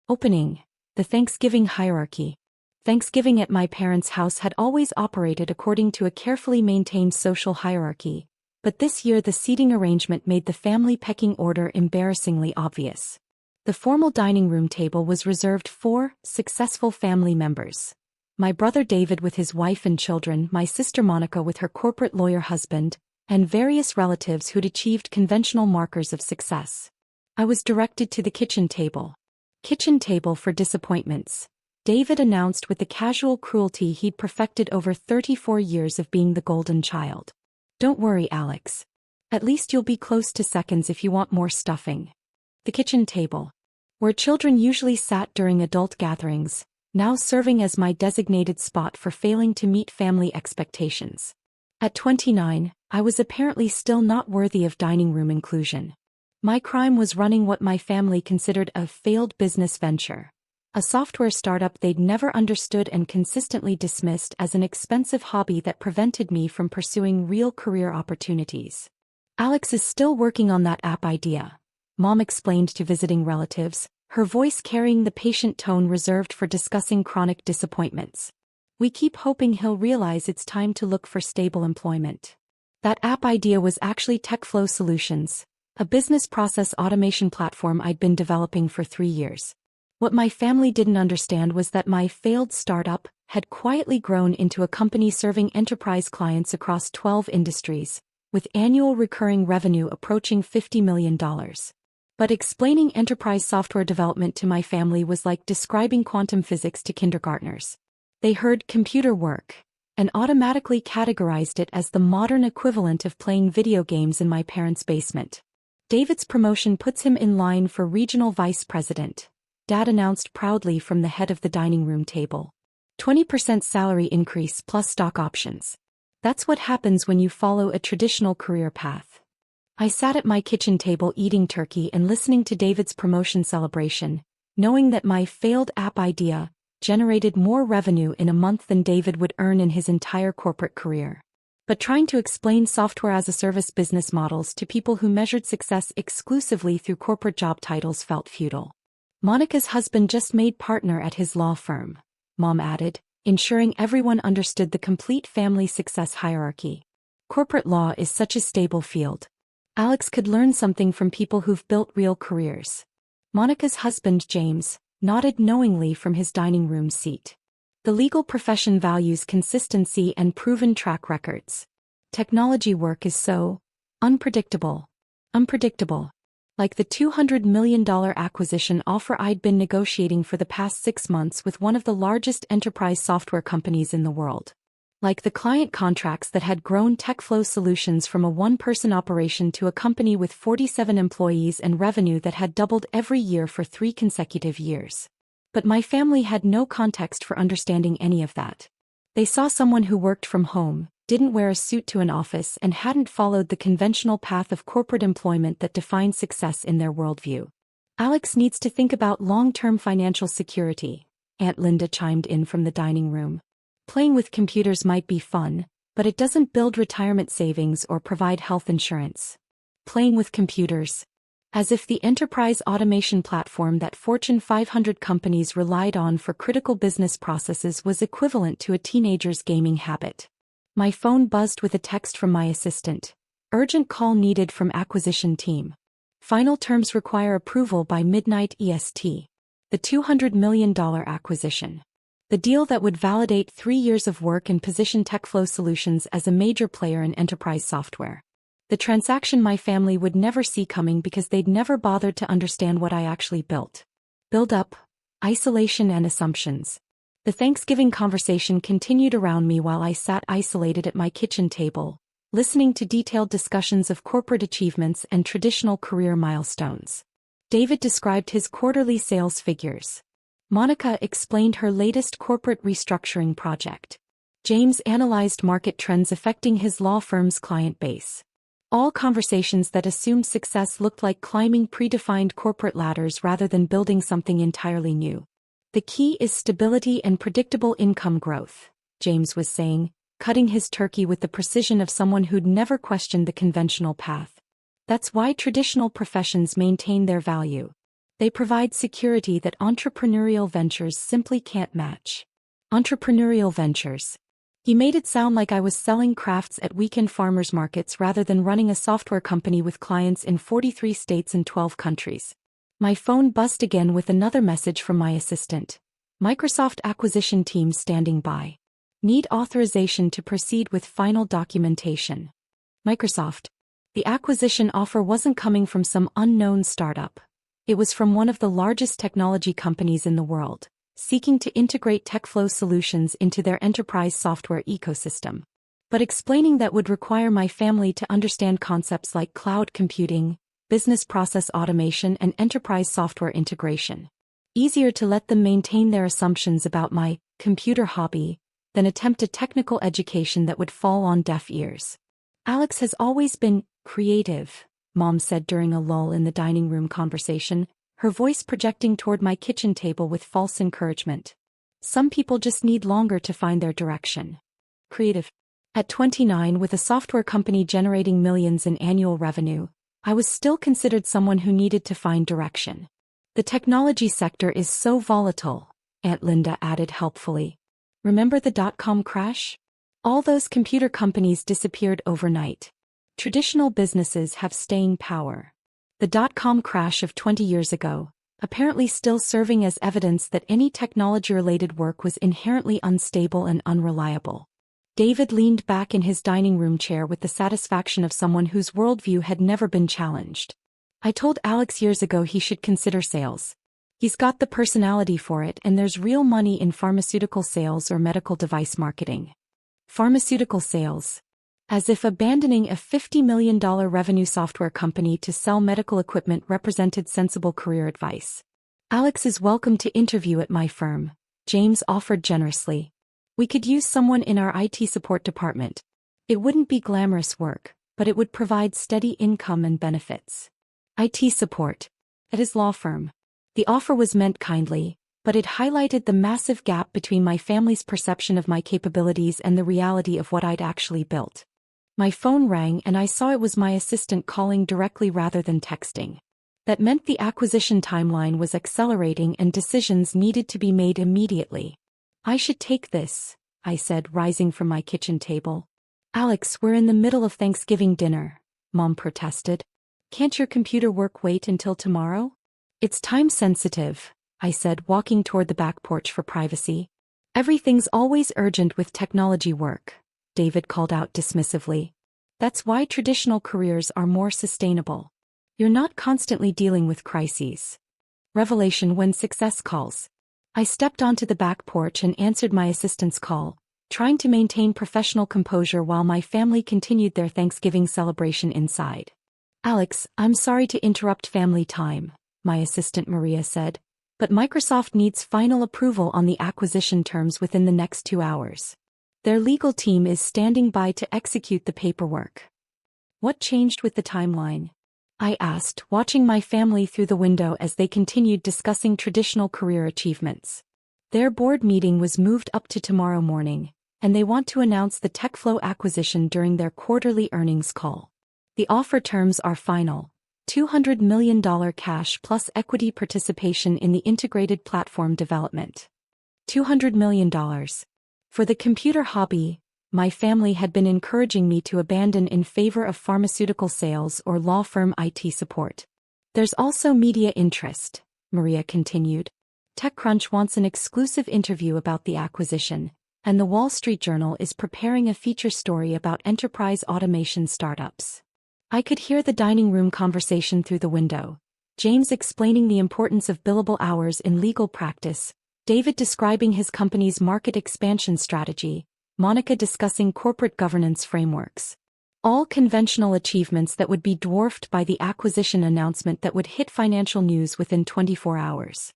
Opening. The Thanksgiving hierarchy. Thanksgiving at my parents' house had always operated according to a carefully maintained social hierarchy, but this year the seating arrangement made the family pecking order embarrassingly obvious. The formal dining room table was reserved for successful family members. My brother David with his wife and children, my sister Monica with her corporate lawyer husband, and various relatives who'd achieved conventional markers of success. I was directed to the kitchen table. Kitchen table for disappointments. David announced with the casual cruelty he'd perfected over 34 years of being the golden child. Don't worry, Alex. At least you'll be close to seconds if you want more stuffing. The kitchen table, where children usually sat during adult gatherings, now serving as my designated spot for failing to meet family expectations. At 29, I was apparently still not worthy of dining room inclusion. My crime was running what my family considered a failed business venture. A software startup they'd never understood and consistently dismissed as an expensive hobby that prevented me from pursuing real career opportunities. Alex is still working on that app idea, Mom explained to visiting relatives, her voice carrying the patient tone reserved for discussing chronic disappointments. We keep hoping he'll realize it's time to look for stable employment. That app idea was actually TechFlow Solutions, a business process automation platform I'd been developing for 3 years. What my family didn't understand was that my failed startup had quietly grown into a company serving enterprise clients across 12 industries, with annual recurring revenue approaching $50 million. But explaining enterprise software development to my family was like describing quantum physics to kindergartners. They heard computer work and automatically categorized it as the modern equivalent of playing video games in my parents' basement. David's promotion puts him in line for regional vice president, Dad announced proudly from the head of the dining room table. 20% salary increase plus stock options. That's what happens when you follow a traditional career path. I sat at my kitchen table eating turkey and listening to David's promotion celebration, knowing that my failed app idea generated more revenue in a month than David would earn in his entire corporate career. But trying to explain software-as-a-service business models to people who measured success exclusively through corporate job titles felt futile. Monica's husband just made partner at his law firm, Mom added, ensuring everyone understood the complete family success hierarchy. Corporate law is such a stable field. Alex could learn something from people who've built real careers. Monica's husband, James, nodded knowingly from his dining room seat. The legal profession values consistency and proven track records. Technology work is so unpredictable. Like the $200 million acquisition offer I'd been negotiating for the past 6 months with one of the largest enterprise software companies in the world. Like the client contracts that had grown TechFlow Solutions from a one-person operation to a company with 47 employees and revenue that had doubled every year for 3 consecutive years. But my family had no context for understanding any of that. They saw someone who worked from home, didn't wear a suit to an office, and hadn't followed the conventional path of corporate employment that defined success in their worldview. Alex needs to think about long-term financial security, Aunt Linda chimed in from the dining room. Playing with computers might be fun, but it doesn't build retirement savings or provide health insurance. Playing with computers. As if the enterprise automation platform that Fortune 500 companies relied on for critical business processes was equivalent to a teenager's gaming habit. My phone buzzed with a text from my assistant. Urgent call needed from acquisition team. Final terms require approval by midnight EST. The $200 million acquisition. The deal that would validate 3 years of work and position TechFlow Solutions as a major player in enterprise software. The transaction my family would never see coming because they'd never bothered to understand what I actually built. Build up, isolation and assumptions. The Thanksgiving conversation continued around me while I sat isolated at my kitchen table, listening to detailed discussions of corporate achievements and traditional career milestones. David described his quarterly sales figures. Monica explained her latest corporate restructuring project. James analyzed market trends affecting his law firm's client base. All conversations that assumed success looked like climbing predefined corporate ladders rather than building something entirely new. The key is stability and predictable income growth, James was saying, cutting his turkey with the precision of someone who'd never questioned the conventional path. That's why traditional professions maintain their value. They provide security that entrepreneurial ventures simply can't match. Entrepreneurial ventures. He made it sound like I was selling crafts at weekend farmers markets rather than running a software company with clients in 43 states and 12 countries. My phone buzzed again with another message from my assistant. Microsoft acquisition team standing by. Need authorization to proceed with final documentation. Microsoft. The acquisition offer wasn't coming from some unknown startup. It was from one of the largest technology companies in the world, seeking to integrate TechFlow solutions into their enterprise software ecosystem. But explaining that would require my family to understand concepts like cloud computing, business process automation, and enterprise software integration. Easier to let them maintain their assumptions about my computer hobby than attempt a technical education that would fall on deaf ears. Alex has always been creative, Mom said during a lull in the dining room conversation, her voice projecting toward my kitchen table with false encouragement. Some people just need longer to find their direction. Creative. At 29, with a software company generating millions in annual revenue, I was still considered someone who needed to find direction. The technology sector is so volatile, Aunt Linda added helpfully. Remember the dot-com crash? All those computer companies disappeared overnight. Traditional businesses have staying power. The dot-com crash of 20 years ago, apparently still serving as evidence that any technology-related work was inherently unstable and unreliable. David leaned back in his dining room chair with the satisfaction of someone whose worldview had never been challenged. I told Alex years ago he should consider sales. He's got the personality for it, and there's real money in pharmaceutical sales or medical device marketing. Pharmaceutical sales. As if abandoning a $50 million revenue software company to sell medical equipment represented sensible career advice. Alex is welcome to interview at my firm, James offered generously. We could use someone in our IT support department. It wouldn't be glamorous work, but it would provide steady income and benefits. IT support. At his law firm. The offer was meant kindly, but it highlighted the massive gap between my family's perception of my capabilities and the reality of what I'd actually built. My phone rang and I saw it was my assistant calling directly rather than texting. That meant the acquisition timeline was accelerating and decisions needed to be made immediately. I should take this, I said, rising from my kitchen table. Alex, we're in the middle of Thanksgiving dinner, Mom protested. Can't your computer work wait until tomorrow? It's time sensitive, I said, walking toward the back porch for privacy. Everything's always urgent with technology work, David called out dismissively. That's why traditional careers are more sustainable. You're not constantly dealing with crises. Revelation when success calls. I stepped onto the back porch and answered my assistant's call, trying to maintain professional composure while my family continued their Thanksgiving celebration inside. Alex, I'm sorry to interrupt family time, my assistant Maria said, but Microsoft needs final approval on the acquisition terms within the next 2 hours. Their legal team is standing by to execute the paperwork. What changed with the timeline? I asked, watching my family through the window as they continued discussing traditional career achievements. Their board meeting was moved up to tomorrow morning, and they want to announce the TechFlow acquisition during their quarterly earnings call. The offer terms are final. $200 million cash plus equity participation in the integrated platform development. $200 million. For the computer hobby, my family had been encouraging me to abandon in favor of pharmaceutical sales or law firm IT support. There's also media interest, Maria continued. TechCrunch wants an exclusive interview about the acquisition, and the Wall Street Journal is preparing a feature story about enterprise automation startups. I could hear the dining room conversation through the window. James explaining the importance of billable hours in legal practice, David describing his company's market expansion strategy, Monica discussing corporate governance frameworks. All conventional achievements that would be dwarfed by the acquisition announcement that would hit financial news within 24 hours.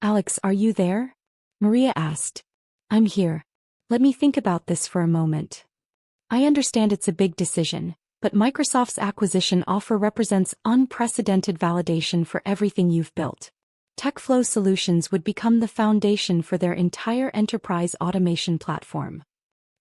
Alex, are you there? Maria asked. I'm here. Let me think about this for a moment. I understand it's a big decision, but Microsoft's acquisition offer represents unprecedented validation for everything you've built. TechFlow Solutions would become the foundation for their entire enterprise automation platform.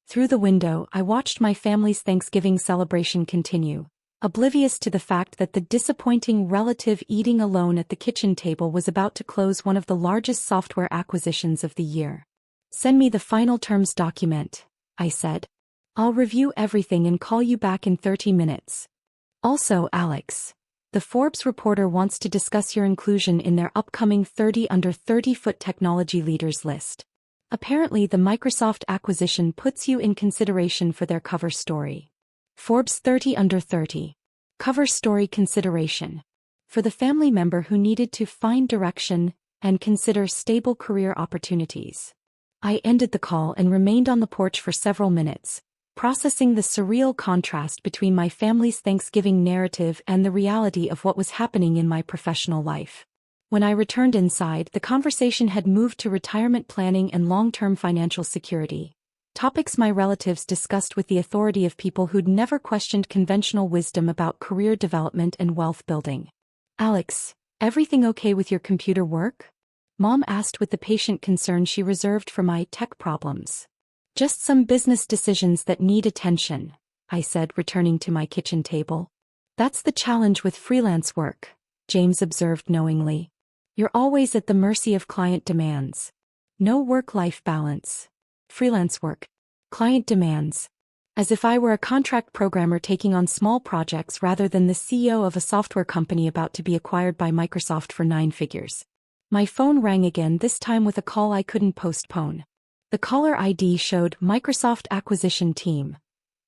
Through the window, I watched my family's Thanksgiving celebration continue, oblivious to the fact that the disappointing relative eating alone at the kitchen table was about to close one of the largest software acquisitions of the year. "Send me the final terms document," I said. "I'll review everything and call you back in 30 minutes. Also, Alex, the Forbes reporter wants to discuss your inclusion in their upcoming 30 under 30-foot technology leaders list. Apparently, the Microsoft acquisition puts you in consideration for their cover story." Forbes 30 under 30. Cover story consideration. For the family member who needed to find direction and consider stable career opportunities. I ended the call and remained on the porch for several minutes, processing the surreal contrast between my family's Thanksgiving narrative and the reality of what was happening in my professional life. When I returned inside, the conversation had moved to retirement planning and long-term financial security, topics my relatives discussed with the authority of people who'd never questioned conventional wisdom about career development and wealth building. "Alex, everything okay with your computer work?" Mom asked with the patient concern she reserved for my tech problems. "Just some business decisions that need attention," I said, returning to my kitchen table. "That's the challenge with freelance work," James observed knowingly. "You're always at the mercy of client demands. No work-life balance. Freelance work. Client demands. As if I were a contract programmer taking on small projects rather than the CEO of a software company about to be acquired by Microsoft for 9 figures. My phone rang again, this time with a call I couldn't postpone. The caller ID showed Microsoft Acquisition Team,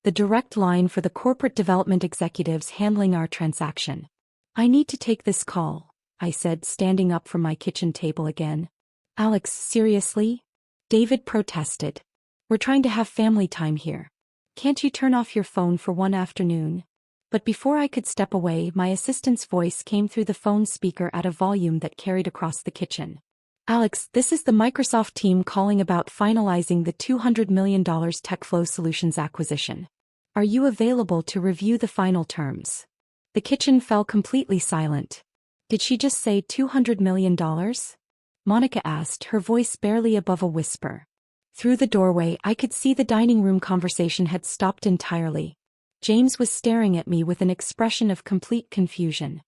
the direct line for the corporate development executives handling our transaction. "I need to take this call," I said, standing up from my kitchen table again. "Alex, seriously?" David protested. "We're trying to have family time here. Can't you turn off your phone for one afternoon?" But before I could step away, my assistant's voice came through the phone speaker at a volume that carried across the kitchen. "Alex, this is the Microsoft team calling about finalizing the $200 million TechFlow Solutions acquisition. Are you available to review the final terms?" The kitchen fell completely silent. "Did she just say $200 million? Monica asked, her voice barely above a whisper. Through the doorway, I could see the dining room conversation had stopped entirely. James was staring at me with an expression of complete confusion.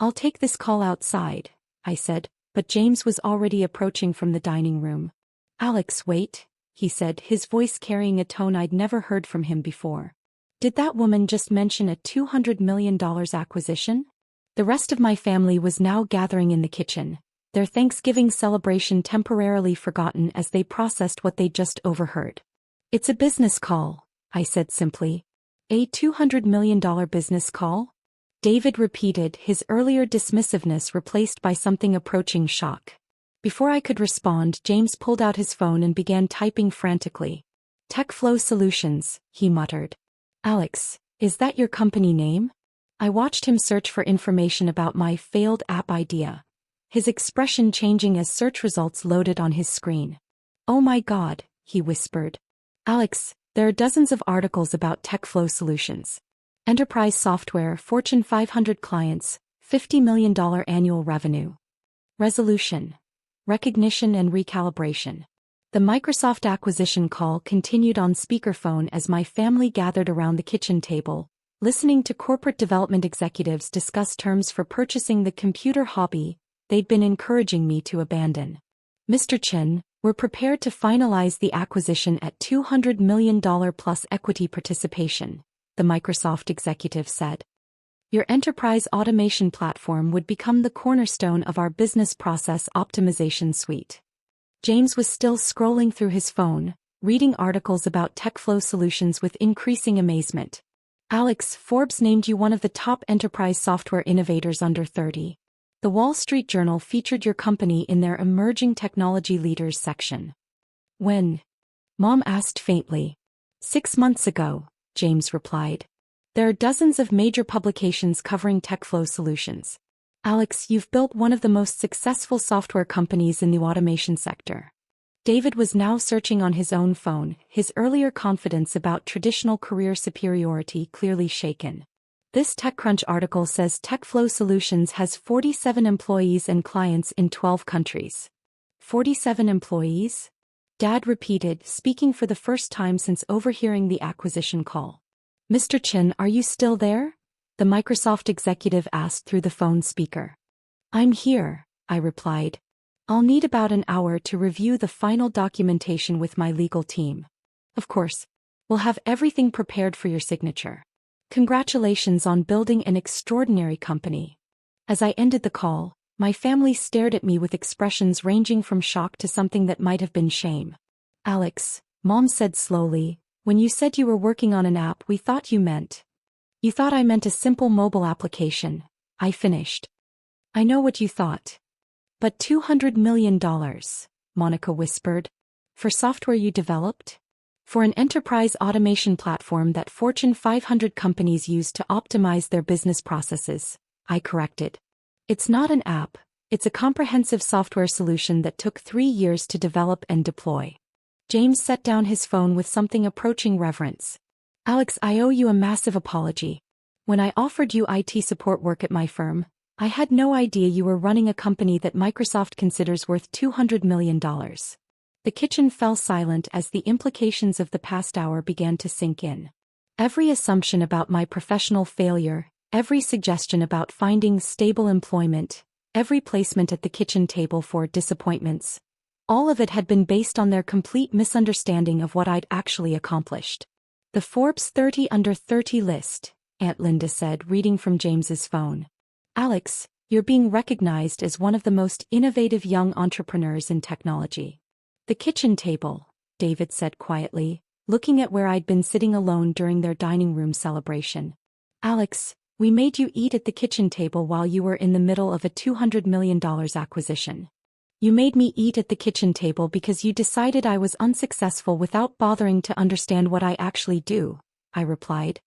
"I'll take this call outside," I said, but James was already approaching from the dining room. "Alex, wait," he said, his voice carrying a tone I'd never heard from him before. "Did that woman just mention a $200 million acquisition?" The rest of my family was now gathering in the kitchen, their Thanksgiving celebration temporarily forgotten as they processed what they'd just overheard. "It's a business call," I said simply. "A $200 million business call?" David repeated, his earlier dismissiveness replaced by something approaching shock. Before I could respond, James pulled out his phone and began typing frantically. "TechFlow Solutions," he muttered. "Alex, is that your company name?" I watched him search for information about my failed app idea, his expression changing as search results loaded on his screen. "Oh my God," he whispered. "Alex, there are dozens of articles about TechFlow Solutions. Enterprise software, Fortune 500 clients, $50 million annual revenue. Resolution, recognition and recalibration." The Microsoft acquisition call continued on speakerphone as my family gathered around the kitchen table, listening to corporate development executives discuss terms for purchasing the computer hobby they'd been encouraging me to abandon. "Mr. Chen, we're prepared to finalize the acquisition at $200 million plus equity participation," the Microsoft executive said. "Your enterprise automation platform would become the cornerstone of our business process optimization suite." James was still scrolling through his phone, reading articles about TechFlow Solutions with increasing amazement. "Alex, Forbes named you one of the top enterprise software innovators under 30. The Wall Street Journal featured your company in their Emerging Technology Leaders section." "When?" Mom asked faintly. 6 months ago," James replied. "There are dozens of major publications covering TechFlow Solutions. Alex, you've built one of the most successful software companies in the automation sector." David was now searching on his own phone, his earlier confidence about traditional career superiority clearly shaken. "This TechCrunch article says TechFlow Solutions has 47 employees and clients in 12 countries. 47 employees? Dad repeated, speaking for the first time since overhearing the acquisition call. "Mr. Chen, are you still there?" the Microsoft executive asked through the phone speaker. I'm here, I replied. I'll need about an hour to review the final documentation with my legal team. Of course, we'll have everything prepared for your signature. Congratulations on building an extraordinary company. As I ended the call, my family stared at me with expressions ranging from shock to something that might have been shame. Alex, Mom said slowly, when you said you were working on an app, we thought you meant. You thought I meant a simple mobile application, I finished. I know what you thought. But $200 million, Monica whispered. For software you developed? For an enterprise automation platform that Fortune 500 companies use to optimize their business processes, I corrected. It's not an app, it's a comprehensive software solution that took 3 years to develop and deploy. James set down his phone with something approaching reverence. Alex, I owe you a massive apology. When I offered you IT support work at my firm, I had no idea you were running a company that Microsoft considers worth $200 million. The kitchen fell silent as the implications of the past hour began to sink in. Every assumption about my professional failure, every suggestion about finding stable employment, every placement at the kitchen table for disappointments, all of it had been based on their complete misunderstanding of what I'd actually accomplished. The Forbes 30 Under 30 list, Aunt Linda said, reading from James's phone. Alex, you're being recognized as one of the most innovative young entrepreneurs in technology. The kitchen table, David said quietly, looking at where I'd been sitting alone during their dining room celebration. Alex, we made you eat at the kitchen table while you were in the middle of a $200 million acquisition. You made me eat at the kitchen table because you decided I was unsuccessful without bothering to understand what I actually do, I replied.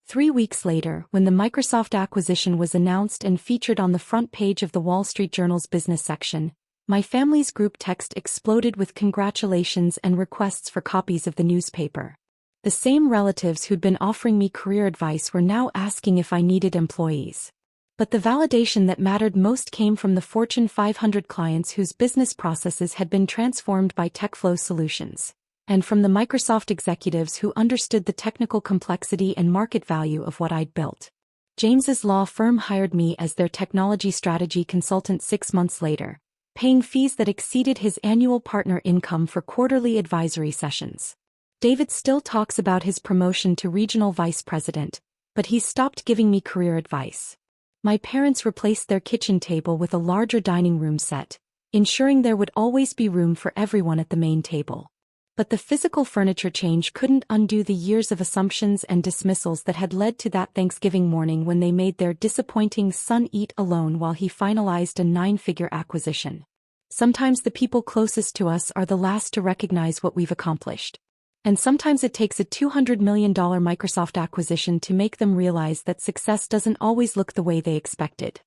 3 weeks later, when the Microsoft acquisition was announced and featured on the front page of the Wall Street Journal's business section, my family's group text exploded with congratulations and requests for copies of the newspaper. The same relatives who'd been offering me career advice were now asking if I needed employees. But the validation that mattered most came from the Fortune 500 clients whose business processes had been transformed by TechFlow solutions, and from the Microsoft executives who understood the technical complexity and market value of what I'd built. James's law firm hired me as their technology strategy consultant 6 months later, paying fees that exceeded his annual partner income for quarterly advisory sessions. David still talks about his promotion to regional vice president, but he's stopped giving me career advice. My parents replaced their kitchen table with a larger dining room set, ensuring there would always be room for everyone at the main table. But the physical furniture change couldn't undo the years of assumptions and dismissals that had led to that Thanksgiving morning when they made their disappointing son eat alone while he finalized a 9-figure acquisition. Sometimes the people closest to us are the last to recognize what we've accomplished. And sometimes it takes a $200 million Microsoft acquisition to make them realize that success doesn't always look the way they expected.